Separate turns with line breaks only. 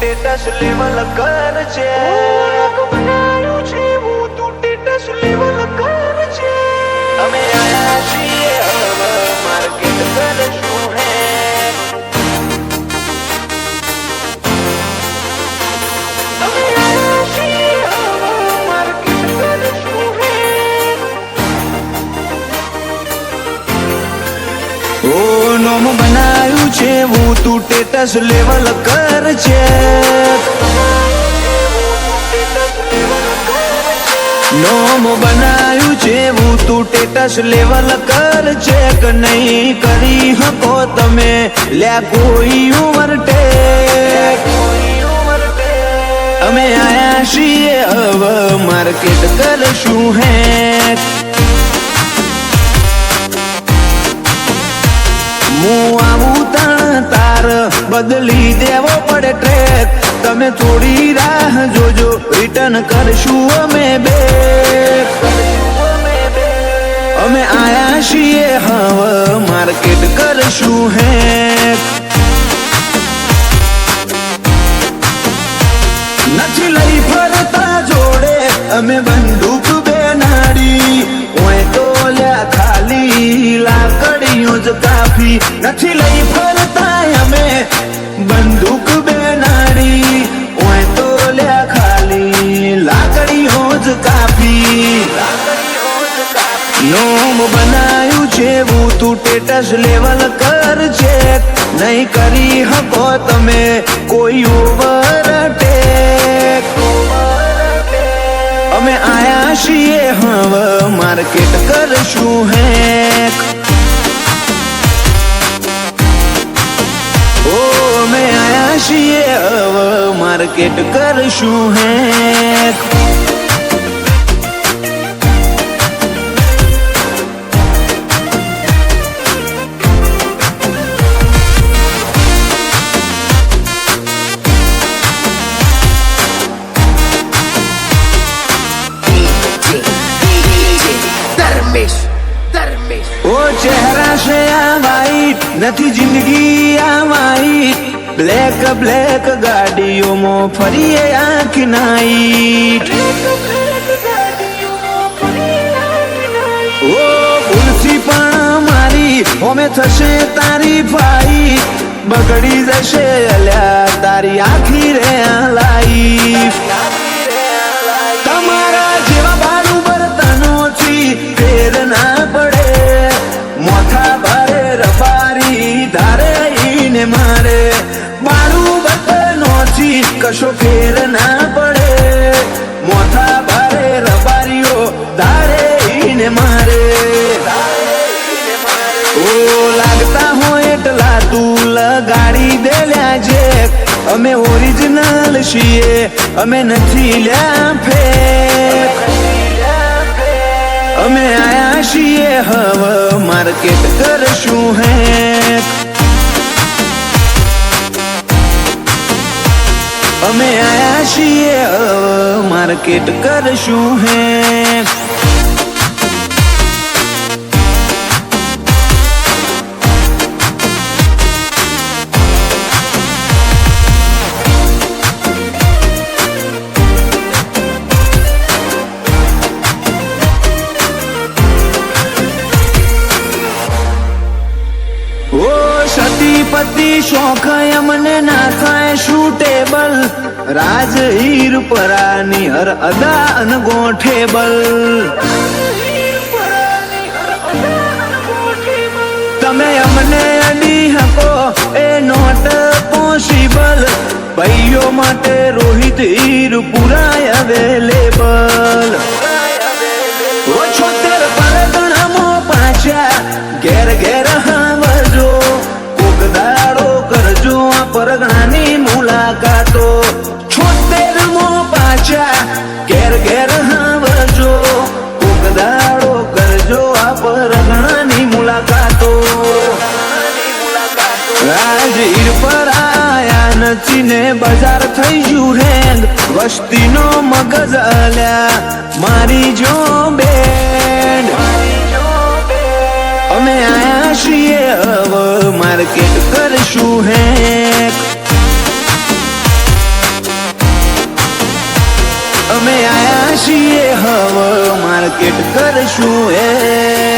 status level કર છે બનાયું છે હું તું સ્ટેટસ લેવલ કર છે અમે આયા છીએ હવે માર્કેટ કરશું હે અમે આયા છીએ હવે માર્કેટ કરશું હે ઓ નોમ બનાયું છે હું તું સ્ટેટસ લેવલ કર છે નોમ બનાયું છે હું તું સ્ટેટસ લેવલ કર છે કે નહીં કરી હકો તમે લ્યા કોઈ ઓવરટેક અમે આયા છીએ હવે માર્કેટ કરશું હે હું આવું તાર બદલી દેવો પડે ટ્રેક તમે થોડી રાહ જોજો રિટર્ન કરશું અમે બેક અમે આયા છીએ હવે માર્કેટ કરશું હે નથી લઈ ફરતા જોડે અમે બંદૂક બેનાડી ઓય તો લ્યા ખાલી લાકડીઓ જ કાફી નથી લઈ ફરતા અમે બંદૂક બેનાડી ઓય તો લ્યા ખાલી લાકડીઓ જ કાફી નોમ બનાયું છે હું તું સ્ટેટસ લેવલ કર છે નહીં કરી હકો તમે કોઈ ઓવરટેક અમે આયા છીએ હવે માર્કેટ કરશું હે ઓ અમે આયા છીએ હવે માર્કેટ કરશું હે ઓ ચહેરા છે આ વાઈટ નથી જિંદગી આ વાઈટ બ્લેક બ્લેક ગાડીઓમાં ફરીએ આંખ નાઈટ ઓ ભૂલથી પણ મારી હોમે થશે તારી ફાઈ બગડી જશે અલ્યા તારી આખી રે લાઈફ તમારા જેવા બાળુ બર્તનોથી ફેર ના પડે મોથા ભારે રબારી ધારે ઈને મારે બાળુ બર્તનોથી કશો ફેર ના પડે મોથા ભારે રબારીઓ ધારે ઈને મારે ઓ લાગતા હોય એટલા તું લગાડી દે લ્યા જે અમે ઓરિજિનલ છીએ અમે નથી લ્યા ફેક અમે આયા છીએ હવે માર્કેટ કરશું હે અમે આયા છીએ હવે માર્કેટ કરશું હે સતીપતિ શોખ અમને ના થાય શૂટેબલ રાજ હીર પરાની હર અદા અનગોઠેબલ તમે અમને અડી હકો એ નોટ પોસિબલ ભાઈઓ માટે રોહિત હીર પુરાય અવેલેબલ 76 પરગણામો પાછા ઘેર ઘેર હાવજો દાડો કરજો આ પરગણાની મુલાકાતો 76મો પાછા ઘેર ઘેર હાવજો કોક દાડો કરજો આ પરગણાની મુલાકાતો રાજહીર પર આયા નથી ને બજાર થઈ ગયું હેંગ વસ્તીનો મગજ અલ્યા મારી જો બેન્ડ અમે આયા છીએ હવે માર્કેટ કરશું હે છીએ હવે માર્કેટ કરશું એ